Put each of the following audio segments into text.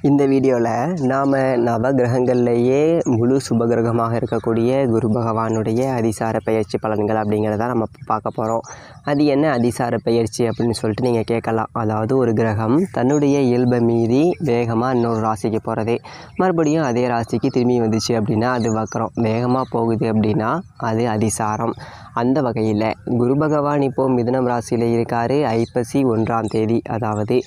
இந்த வீடியோவில் நாம் நவகிரகங்கள்லேயே முழு சுபகிரகமாக இருக்கக்கூடிய குரு பகவானுடைய அதிசார பயிற்சி பலன்கள் அப்படிங்கிறத நம்ம பார்க்க போகிறோம். அது என்ன அதிசார பயிற்சி அப்படின்னு சொல்லிட்டு நீங்கள் கேட்கலாம். அதாவது ஒரு கிரகம் தன்னுடைய இயல்பை மீறி வேகமாக இன்னொரு ராசிக்கு போகிறது, மறுபடியும் அதே ராசிக்கு திரும்பி வந்துச்சு அப்படின்னா அது வக்கரம், வேகமாக போகுது அப்படின்னா அது அதிசாரம். அந்த வகையில் குரு பகவான் இப்போது மிதுனம் ராசியில் இருக்கார். ஐப்பசி 1ஆம் தேதி, அதாவது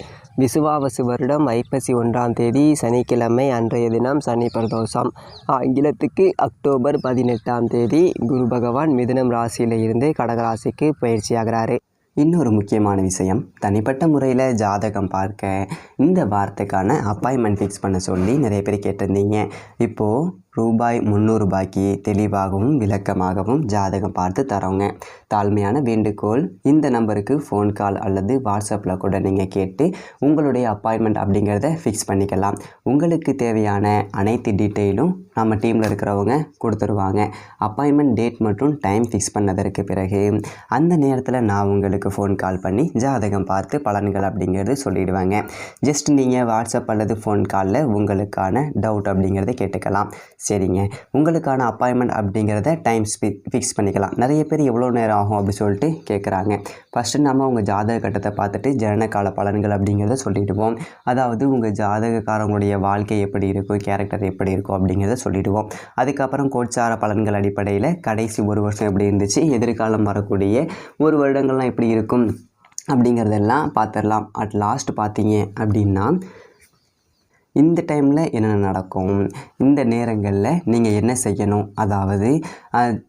விசுவாவசு வருடம் ஐப்பசி 1ஆம் தேதி சனிக்கிழமை, அன்றைய தினம் சனி பிரதோஷம். ஆங்கிலத்துக்கு அக்டோபர் 18ஆம் தேதி குரு பகவான் மிதுனம் ராசியில் இருந்து கடகராசிக்கு பயிற்சியாகிறாரு. இன்னொரு முக்கியமான விஷயம், தனிப்பட்ட முறையில் ஜாதகம் பார்க்க இந்த வாரத்துக்கான அப்பாயின்மெண்ட் ஃபிக்ஸ் பண்ண சொல்லி நிறைய பேர் கேட்டிருந்தீங்க. இப்போது ரூபாய் 300 தெளிவாகவும் விளக்கமாகவும் ஜாதகம் பார்த்து தரோங்க. தாழ்மையான வேண்டுகோள், இந்த நம்பருக்கு ஃபோன் கால் அல்லது வாட்ஸ்அப்பில் கூட நீங்கள் கேட்டு உங்களுடைய அப்பாயின்மெண்ட் அப்படிங்கிறத ஃபிக்ஸ் பண்ணிக்கலாம். உங்களுக்கு தேவையான அனைத்து டீட்டெயிலும் நம்ம டீமில் இருக்கிறவங்க கொடுத்துருவாங்க. அப்பாயின்மெண்ட் டேட் மற்றும் டைம் ஃபிக்ஸ் பண்ணதற்கு பிறகு அந்த நேரத்தில் நான் உங்களுக்கு ஃபோன் கால் பண்ணி ஜாதகம் பார்த்து பலன்கள் அப்படிங்கிறது சொல்லிடுவாங்க. ஜஸ்ட் நீங்கள் வாட்ஸ்அப் அல்லது ஃபோன் காலில் உங்களுக்கான டவுட் அப்படிங்கிறத கேட்டுக்கலாம். சரிங்க, உங்களுக்கான அப்பாயின்மெண்ட் அப்படிங்கிறத டைம் ஃபிக்ஸ் பண்ணிக்கலாம். நிறைய பேர் எவ்வளோ நேரம் ஆகும் அப்படி சொல்லிட்டு கேட்குறாங்க. ஃபஸ்ட்டு நம்ம உங்கள் ஜாதக கட்டத்தை பார்த்துட்டு ஜனனகால பலன்கள் அப்படிங்கிறத சொல்லிவிடுவோம். அதாவது உங்கள் ஜாதகக்காரங்களுடைய வாழ்க்கை எப்படி இருக்கும், கேரக்டர் எப்படி இருக்கும் அப்படிங்கிறத சொல்லிவிடுவோம். அதுக்கப்புறம் கோச்சார பலன்கள் அடிப்படையில் கடைசி ஒரு வருஷம் எப்படி இருந்துச்சு, எதிர்காலம் வரக்கூடிய ஒரு வருடங்கள்லாம் எப்படி இருக்கும் அப்படிங்கிறதெல்லாம் பார்த்துடலாம். அட் லாஸ்ட் பார்த்தீங்க அப்படின்னா இந்த டைமில் என்னென்ன நடக்கும், இந்த நேரங்களில் நீங்கள் என்ன செய்யணும், அதாவது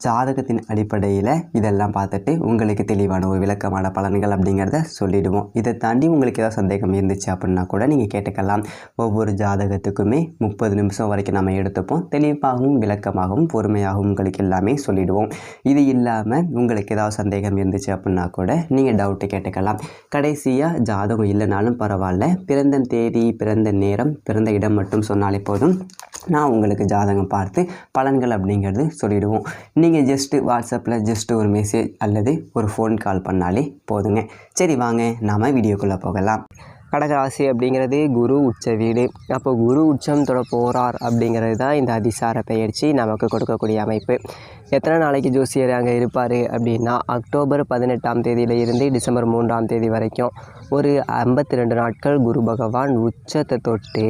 ஜாதகத்தின் அடிப்படையில் இதெல்லாம் பார்த்துட்டு உங்களுக்கு தெளிவான ஒரு விளக்கமான பலன்கள் அப்படிங்கிறத சொல்லிவிடுவோம். இதை தாண்டி உங்களுக்கு ஏதாவது சந்தேகம் இருந்துச்சு அப்படின்னா கூட நீங்கள் கேட்டுக்கலாம். ஒவ்வொரு ஜாதகத்துக்குமே 30 நிமிஷம் வரைக்கும் நம்ம எடுத்துப்போம். தெளிவாகவும் விளக்கமாகவும் பொறுமையாகவும் உங்களுக்கு எல்லாமே சொல்லிவிடுவோம். இது இல்லாமல் உங்களுக்கு ஏதாவது சந்தேகம் இருந்துச்சு அப்படின்னா கூட நீங்கள் டவுட்டு கேட்டுக்கலாம். கடைசியாக ஜாதகம் இல்லைனாலும் பரவாயில்ல, பிறந்த தேதி, பிறந்த நேரம், பிறந்த இடம் மட்டும் சொன்னாலே போதும், நான் உங்களுக்கு ஜாதகம் பார்த்து பலன்கள் அப்படிங்கிறது சொல்லிவிடுவோம். நீங்கள் ஜஸ்ட்டு வாட்ஸ்அப்பில் ஜஸ்ட்டு ஒரு மெசேஜ் அல்லது ஒரு ஃபோன் கால் பண்ணாலே போதுங்க. சரி, வாங்க நாம் வீடியோக்குள்ளே போகலாம். கடகராசி அப்படிங்கிறது குரு உச்ச வீடு. அப்போ குரு உச்சம் தொட போகிறார் அப்படிங்கிறது தான் இந்த அதிசார பயிற்சி நமக்கு கொடுக்கக்கூடிய அமைப்பு. எத்தனை நாளைக்கு ஜோசியர் அங்கே இருப்பார் அப்படின்னா, அக்டோபர் 18ஆம் தேதியில் இருந்து டிசம்பர் 3ஆம் தேதி வரைக்கும் ஒரு 52 நாட்கள் குரு பகவான் உச்சத்தை தொட்டு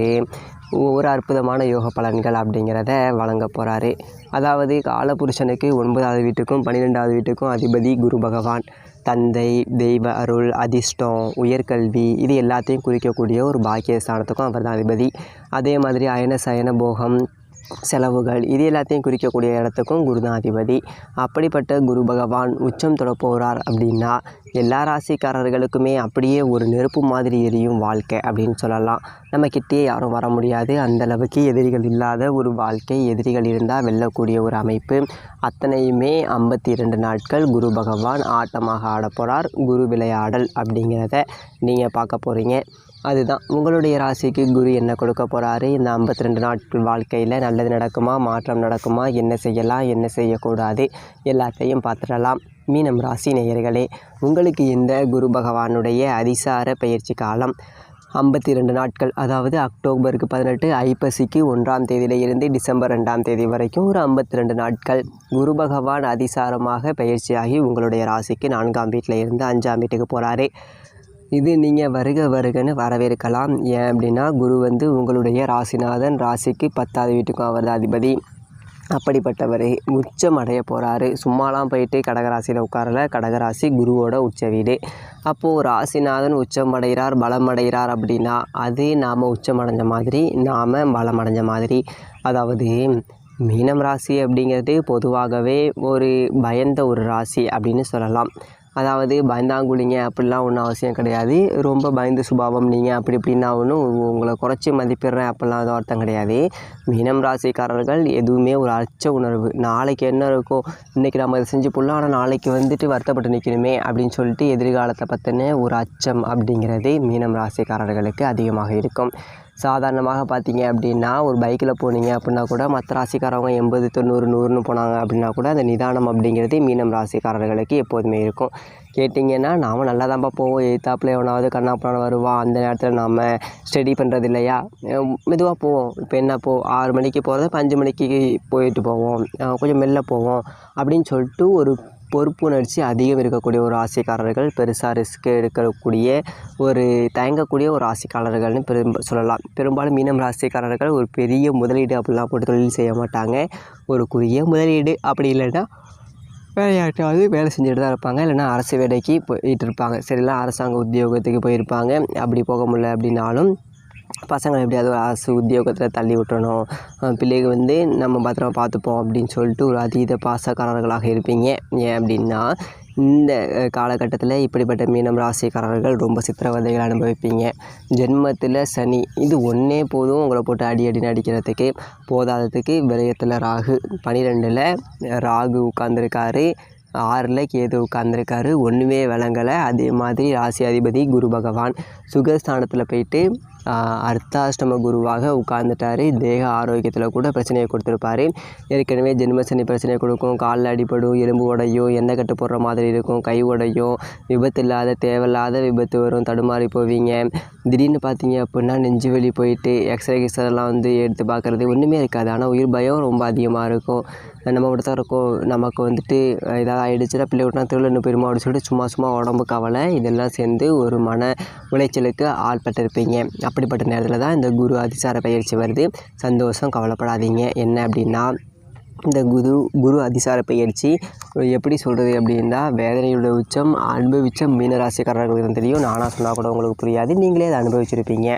ஒரு அற்புதமான யோக பலன்கள் அப்படிங்கிறத வழங்க போகிறாரு. அதாவது காலபுருஷனுக்கு 9ஆவது வீட்டுக்கும் 12ஆவது வீட்டுக்கும் அதிபதி குரு பகவான். தந்தை, தெய்வ அருள், அதிர்ஷ்டம், உயர்கல்வி, இது எல்லாத்தையும் குறிக்கக்கூடிய ஒரு பாக்கியஸ்தானத்துக்கும் அவர் தான் அதிபதி. அதே மாதிரி அயன சயன போகம், செலவுகள், இது எல்லாத்தையும் குறிக்கக்கூடிய இடத்துக்கும் குரு தான் அதிபதி. அப்படிப்பட்ட குரு பகவான் உச்சம் தொட போகிறார் அப்படின்னா எல்லா ராசிக்காரர்களுக்குமே அப்படியே ஒரு நெருப்பு மாதிரி எரியும் வாழ்க்கை அப்படின்னு சொல்லலாம். நம்ம கிட்டே யாரும் வர முடியாது, அந்தளவுக்கு எதிரிகள் இல்லாத ஒரு வாழ்க்கை. எதிரிகள் இருந்தால் வெல்லக்கூடிய ஒரு அமைப்பு. அத்தனையுமே 52 நாட்கள் குரு பகவான் ஆட்டமாக ஆட போகிறார். குரு விளையாடல் அப்படிங்கிறத நீங்கள் பார்க்க போகிறீங்க. அதுதான் உங்களுடைய ராசிக்கு குரு என்ன கொடுக்க போகிறாரு, இந்த 52 நாட்கள் வாழ்க்கையில் நல்லது நடக்குமா, மாற்றம் நடக்குமா, என்ன செய்யலாம், என்ன செய்யக்கூடாது, எல்லாத்தையும் பார்த்துடலாம். மீனம் ராசி நேயர்களே, உங்களுக்கு இந்த குரு பகவானுடைய அதிசார பயிற்சி காலம் 52 நாட்கள், அதாவது அக்டோபருக்கு 18, ஐப்பசிக்கு 1ஆம் தேதியில் இருந்து டிசம்பர் 2ஆம் தேதி வரைக்கும் ஒரு 52 நாட்கள் குரு பகவான் அதிசாரமாக பயிற்சியாகி உங்களுடைய ராசிக்கு 4ஆம் வீட்டில் இருந்து 5ஆம் வீட்டுக்கு போகிறாரு. இது நீங்கள் வருகன்னு வரவேற்கலாம். ஏன் அப்படின்னா குரு உங்களுடைய ராசிநாதன், ராசிக்கு 10ஆவது வீட்டுக்கும் அவர் தான் அதிபதி. அப்படிப்பட்டவர் உச்சம் அடைய போகிறாரு. சும்மாலாம் போயிட்டு கடகராசியில் உட்காரல, கடகராசி குருவோட உச்ச வீடு. அப்போது ராசிநாதன் உச்சம் அடைகிறார், பலம் அடைகிறார் அப்படின்னா அது நாம் உச்சம் அடைஞ்ச மாதிரி, நாம் பலம் அடைஞ்ச மாதிரி. அதாவது மீனம் ராசி அப்படிங்கிறது பொதுவாகவே ஒரு பயந்த ஒரு ராசி அப்படின்னு சொல்லலாம். அதாவது பயந்தாங்குழிங்க அப்படிலாம் ஒன்றும் அவசியம் கிடையாது. ரொம்ப பயந்து சுபாவம் நீங்கள் அப்படி இப்படின்னா ஒன்றும் உங்களை குறைச்சி மதிப்பிடுறேன் அப்படிலாம் அது அர்த்தம் கிடையாது. மீனம் ராசிக்காரர்கள் எதுவுமே ஒரு அச்ச உணர்வு, நாளைக்கு என்ன இருக்கோ, இன்றைக்கி நம்ம இதை செஞ்சு போடலாம், ஆனால் நாளைக்கு வருத்தப்பட்டு நிற்கணுமே அப்படின்னு சொல்லிட்டு எதிர்காலத்தை பற்றின ஒரு அச்சம் அப்படிங்கிறது மீனம் ராசிக்காரர்களுக்கு அதிகமாக இருக்கும். சாதாரணமாக பார்த்தீங்க அப்படின்னா ஒரு பைக்கில் போனீங்க அப்படின்னா கூட மற்ற ராசிக்காரவங்க 80, 90, 100ன்னு போனாங்க அப்படின்னா கூட அந்த நிதானம் அப்படிங்கிறது மீனம் ராசிக்காரர்களுக்கு எப்போதுமே இருக்கும். கேட்டிங்கன்னா நாம் நல்லா தான்ப்பா போவோம், எதிர்த்தாப்புல எவனாவது கண்ணாப்பண்ண வருவான், அந்த நேரத்தில் நாம் ஸ்டடி பண்ணுறது இல்லையா, மெதுவாக போவோம். இப்போ என்ன 6 மணிக்கு போகிறத இப்போ 5 மணிக்கு போயிட்டு போவோம், கொஞ்சம் மெல்ல போவோம் அப்படின்னு சொல்லிட்டு ஒரு பொறுப்புணர்ச்சி அதிகம் இருக்கக்கூடிய ஒரு ராசிக்காரர்கள், பெருசாக ரிஸ்க் எடுக்கக்கூடிய ஒரு தயங்கக்கூடிய ஒரு ராசிக்காரர்கள்னு சொல்லலாம். பெரும்பாலும் மீனம் ராசிக்காரர்கள் ஒரு பெரிய முதலீடு அப்படிலாம் போட்டு தொழில் செய்ய மாட்டாங்க. ஒரு குறுகிய முதலீடு, அப்படி இல்லைன்னா வேலையாட்டாவது வேலை செஞ்சுட்டு தான் இருப்பாங்க, இல்லைன்னா அரசு வேலைக்கு போயிட்டு இருப்பாங்க. சரிங்களா, அரசாங்க உத்தியோகத்துக்கு போயிருப்பாங்க. அப்படி போக முடியல அப்படின்னாலும் பசங்களை எப்படியாவது ஒரு அரசு உத்தியோகத்தில் தள்ளி விட்டுறணும், பிள்ளைகள் வந்து நம்ம பத்திரமா பார்த்துப்போம் அப்படின்னு சொல்லிட்டு ஒரு அதீத பாசக்காரர்களாக இருப்பீங்க. ஏன் அப்படின்னா இந்த காலகட்டத்தில் இப்படிப்பட்ட மீனம் ராசிக்காரர்கள் ரொம்ப சித்திரவதைகளை அனுபவிப்பீங்க. ஜென்மத்தில் சனி, இது ஒன்றே போதும் உங்களை போட்டு அடின்னு அடிக்கிறதுக்கு. போதாததுக்கு விரயத்தில் ராகு, 12ல் ராகு உட்கார்ந்துருக்காரு, 6ல் கேது உட்கார்ந்துருக்காரு, ஒன்றுமே விளங்கலை. அதே மாதிரி ராசி அதிபதி குரு பகவான் சுகஸ்தானத்தில் போயிட்டு அர்த்தாஷ்டம குருவாக உட்கார்ந்துட்டார். தேக ஆரோக்கியத்தில் கூட பிரச்சனையை கொடுத்துருப்பார். ஏற்கனவே ஜென்மசனி பிரச்சனையை கொடுக்கும், காலில் அடிபடும், எலும்பு உடையும், எண்ணெய் கட்டு போடுற மாதிரி இருக்கும், கை உடையும், விபத்து இல்லாத தேவையில்லாத விபத்து வரும், தடுமாறி போவீங்க. திடீர்னு பார்த்தீங்க அப்படின்னா நெஞ்சு வலி போயிட்டு எக்ஸ்ரே கிஸ்ரெல்லாம் வந்து எடுத்து பார்க்குறது ஒன்றுமே இருக்காது. ஆனால் உயிர் பயம் ரொம்ப அதிகமாக இருக்கும். நம்ம மட்டும் தான் இருக்கும், நமக்கு வந்துட்டு ஏதாவது ஆகிடுச்சுன்னா பிள்ளை விட்டா திருவிழா போயிருமா அப்படின்னு சொல்லிட்டு சும்மா உடம்பு கவலை இதெல்லாம் சேர்ந்து ஒரு மன உளைச்சலுக்கு ஆள்பட்டிருப்பீங்க. அப்படிப்பட்ட நேரத்தில் தான் இந்த குரு அதிசார பயிற்சி வருது. சந்தோஷம், கவலைப்படாதீங்க. என்ன அப்படின்னா இந்த குரு அதிசார பயிற்சி எப்படி சொல்கிறது அப்படின்னா வேதனையோட உச்சம் அனுபவிச்ச மீனராசிக்காரர்களுக்கு தெரியும். நானாக சொன்னால் கூட உங்களுக்கு புரியாது, நீங்களே அதை அனுபவிச்சிருப்பீங்க.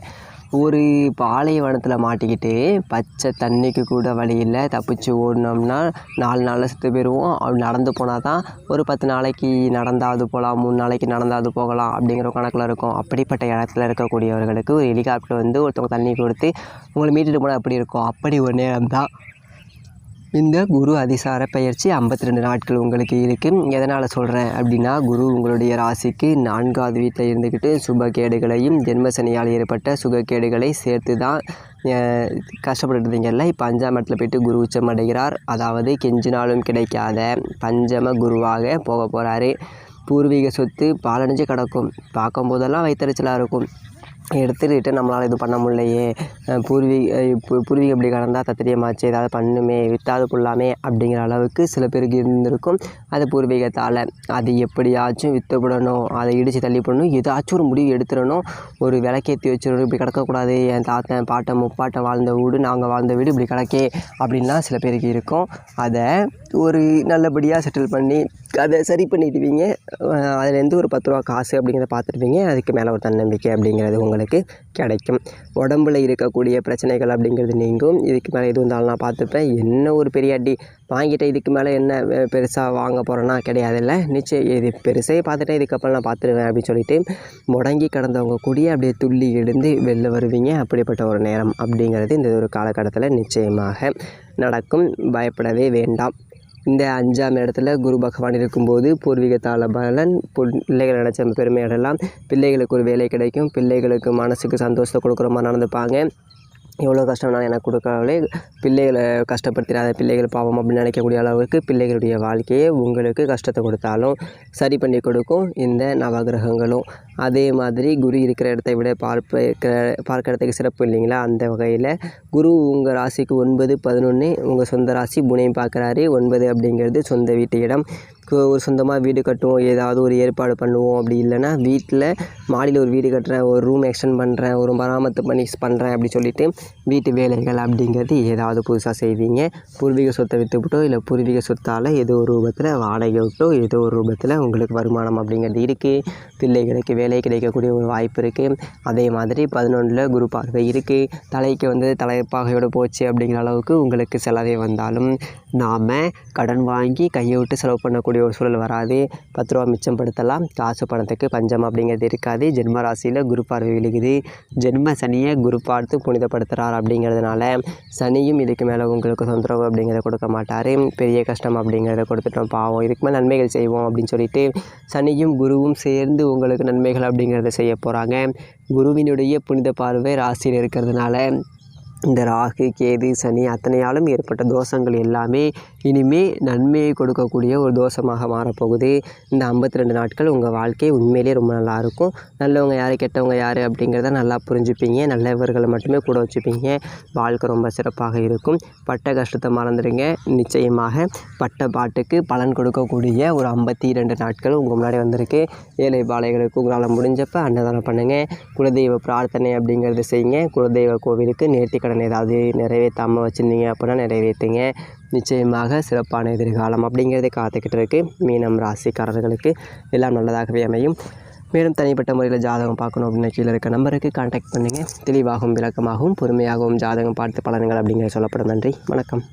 ஒரு பாலைவனத்தில் மாட்டிக்கிட்டு பச்சை தண்ணிக்கு கூட வழி இல்லை, தப்பிச்சு ஓடினோம்னா 4 நாளில் செத்து போயிடுவோம். அப்படி நடந்து போனால் தான் ஒரு 10 நாளைக்கு நடந்தாவது போகலாம், 3 நாளைக்கு நடந்தாவது போகலாம் அப்படிங்கிற கணக்கில் இருக்கும். அப்படிப்பட்ட இடத்துல இருக்கக்கூடியவர்களுக்கு ஒரு ஹெலிகாப்டர் வந்து ஒருத்தவங்க தண்ணி கொடுத்து உங்களை மீட்டுட்டு போனால் எப்படி இருக்கும், அப்படி ஒரு நேரம் தான் இந்த குரு அதிசார பயிற்சி. 52 நாட்கள் உங்களுக்கு இருக்குது. எதனால் சொல்கிறேன் அப்படின்னா குரு உங்களுடைய ராசிக்கு 4வது வீட்டில் இருந்துக்கிட்டு சுபகேடுகளையும் ஜென்மசனியால் ஏற்பட்ட சுகக்கேடுகளை சேர்த்து தான் கஷ்டப்பட்டுருந்தீங்கல்ல. இப்போ 5ஆம் இடத்துல போய்ட்டு குரு உச்சம் அடைகிறார். அதாவது கெஞ்சினாலும் கிடைக்காத பஞ்சம குருவாக போக போகிறாரு. பூர்வீக சொத்து பாலடைஞ்சு கிடக்கும், பார்க்கும்போதெல்லாம் வைத்தறிச்சலாக இருக்கும். எடுத்துக்கிட்டு நம்மளால் இது பண்ண முடியலையே, பூர்வீகம் இப்படி கடந்தால் தத்திரியமாச்சு, ஏதாவது பண்ணுமே, விற்றாது கொள்ளாமே அப்படிங்கிற அளவுக்கு சில பேருக்கு இருந்திருக்கும். அது பூர்வீகத்தால் அது எப்படியாச்சும் விற்றுப்படணும், அதை இடித்து தள்ளி போடணும், ஏதாச்சும் ஒரு முடிவு எடுத்துடணும், ஒரு விளக்கேற்றி வச்சிடணும், இப்படி கிடக்கக்கூடாது, என் தாத்தன் பாட்டன் முப்பாட்டன் வாழ்ந்த வீடு, நாங்கள் வாழ்ந்த வீடு இப்படி கிடக்கே அப்படின்லாம் சில பேருக்கு இருக்கும். அதை ஒரு நல்லபடியாக செட்டில் பண்ணி அதை சரி பண்ணிடுவீங்க. அதுலேருந்து ஒரு 10 ரூபா காசு அப்படிங்கிறத பார்த்துருப்பீங்க. அதுக்கு மேலே ஒரு தன்னம்பிக்கை அப்படிங்கிறது உங்களுக்கு கிடைக்கும். உடம்பில் இருக்கக்கூடிய பிரச்சனைகள் அப்படிங்கிறது நீங்கும். இதுக்கு மேலே எது வந்தாலும் நான் பார்த்துப்பேன், என்ன ஒரு பெரிய அடி வாங்கிட்டேன், இதுக்கு மேலே என்ன பெருசாக வாங்க போகிறேன்னா கிடையாதுல்ல, நிச்சயம் இது பெருசாக பார்த்துட்டேன், இதுக்கப்புறம் நான் பார்த்துருவேன் அப்படின்னு சொல்லிட்டு முடங்கி கிடந்தவங்க கூடிய அப்படியே துள்ளி எழுந்து வெளில வருவீங்க. அப்படிப்பட்ட ஒரு நேரம் அப்படிங்கிறது இந்த ஒரு காலகட்டத்தில் நிச்சயமாக நடக்கும். பயப்படவே வேண்டாம். இந்த 5ஆம் இடத்துல குரு பகவான் இருக்கும்போது பூர்வீகத்தால் பலன், பிள்ளைகளை நினச்ச பெருமையிடலாம், பிள்ளைகளுக்கு ஒரு வேலை கிடைக்கும், பிள்ளைகளுக்கு மனசுக்கு சந்தோஷத்தை கொடுக்குற மாதிரி நடந்துப்பாங்க. எவ்வளோ கஷ்டம்னாலும் எனக்கு கொடுக்கறவங்களே பிள்ளைகளை கஷ்டப்படுத்திடாத, பிள்ளைகள் பாவம் அப்படின்னு நினைக்கக்கூடிய அளவுக்கு பிள்ளைகளுடைய வாழ்க்கையை உங்களுக்கு கஷ்டத்தை கொடுத்தாலும் சரி பண்ணி கொடுக்கும் இந்த நவகிரகங்களும். அதே மாதிரி குரு இருக்கிற இடத்தை விட பார்க்குற இடத்துக்கு சிறப்பு இல்லைங்களா. அந்த வகையில் குரு உங்கள் ராசிக்கு 9, 11 உங்கள் சொந்த ராசி புனையும் பார்க்குறாரு. 9 அப்படிங்கிறது சொந்த வீட்டு இடம். ஒரு சொந்தமாக வீடு கட்டுவோம், ஏதாவது ஒரு ஏற்பாடு பண்ணுவோம், அப்படி இல்லைன்னா வீட்டில் மாடியில் ஒரு வீடு கட்டுறேன், ஒரு ரூம் எக்ஸ்டெண்ட் பண்ணுறேன், ஒரு மராமத்து பண்ணி பண்ணுறேன் அப்படி சொல்லிவிட்டு வீட்டு வேலைகள் அப்படிங்கிறது ஏதாவது புதுசாக செய்வீங்க. பூர்வீக சொத்தை விற்றுவிட்டோ இல்லை பூர்வீக சொத்தால் ஏதோ ஒரு ரூபத்தில் வாடகை விட்டோ ஏதோ ஒரு ரூபத்தில் உங்களுக்கு வருமானம் அப்படிங்கிறது இருக்குது. பிள்ளைகளுக்கு வேலை கிடைக்கக்கூடிய ஒரு வாய்ப்பு இருக்குது. அதே மாதிரி 11ல் குரு பார்வை இருக்குது. தலைக்கு வந்து தலைப்பாகையோடு போச்சு அப்படிங்கிற அளவுக்கு உங்களுக்கு செலவே வந்தாலும் நாம் கடன் வாங்கி கையை விட்டு செலவு பண்ணக்கூடிய ஒரு சூழல் வராது. 10 ரூபா மிச்சப்படுத்தலாம். காசு பணத்துக்கு பஞ்சம் அப்படிங்கிறது இருக்காது. ஜென்ம ராசியில் குரு பார்வை விழுகுது. ஜென்ம சனியை குரு பார்த்து புனிதப்படுத்துகிறார். அப்படிங்கிறதுனால சனியும் இதுக்கு மேலே உங்களுக்கு தொந்தரவு அப்படிங்கிறத கொடுக்க மாட்டார். பெரிய கஷ்டம் அப்படிங்கிறத கொடுத்துட்டோம், பாவம் இதுக்கு மேலே நன்மைகள் செய்வோம் அப்படின்னு சொல்லிட்டு சனியும் குருவும் சேர்ந்து உங்களுக்கு நன்மைகள் அப்படிங்கிறத செய்ய போகிறாங்க. குருவினுடைய புனித பார்வை ராசியில் இருக்கிறதுனால இந்த ராகு கேது சனி அத்தனையாலும் ஏற்பட்ட தோஷங்கள் எல்லாமே இனிமே நன்மையை கொடுக்கக்கூடிய ஒரு தோஷமாக மாறப்போகுது. இந்த 52 நாட்கள் உங்கள் வாழ்க்கை உண்மையிலேயே ரொம்ப நல்லாயிருக்கும். நல்லவங்க யார் கெட்டவங்க யார் அப்படிங்கிறத நல்லா புரிஞ்சுப்பீங்க. நல்லவர்களை மட்டுமே கூட வச்சுப்பீங்க. வாழ்க்கை ரொம்ப சிறப்பாக இருக்கும். பட்ட கஷ்டத்தை மறந்துடுங்க. நிச்சயமாக பட்ட பாட்டுக்கு பலன் கொடுக்கக்கூடிய ஒரு 52 நாட்கள் உங்கள் முன்னாடி வந்திருக்கு. ஏழை பாலைகளுக்கு உங்களால் முடிஞ்சப்போ அன்னதானம் பண்ணுங்கள். குலதெய்வ பிரார்த்தனை அப்படிங்கிறது செய்யுங்க. குலதெய்வ கோவிலுக்கு நேர்த்திக்கடன் ஏதாவது நிறைவேற்றாமல் வச்சுருந்தீங்க அப்படின்னா நிறைவேற்றுங்க. நிச்சயமாக சிறப்பான எதிர்காலம் அப்படிங்கிறதே காத்துக்கிட்டு இருக்குது. மீனம் ராசிக்காரர்களுக்கு எல்லாம் நல்லதாகவே அமையும். மேலும் தனிப்பட்ட முறையில் ஜாதகம் பார்க்கணும் அப்படின்னா கீழே இருக்க நம்பருக்கு கான்டாக்ட் பண்ணுங்கள். தெளிவாகவும் விளக்கமாகவும் பொறுமையாகவும் ஜாதகம் பார்த்து பலன்கள் அப்படிங்கிற சொல்லப்படும். நன்றி, வணக்கம்.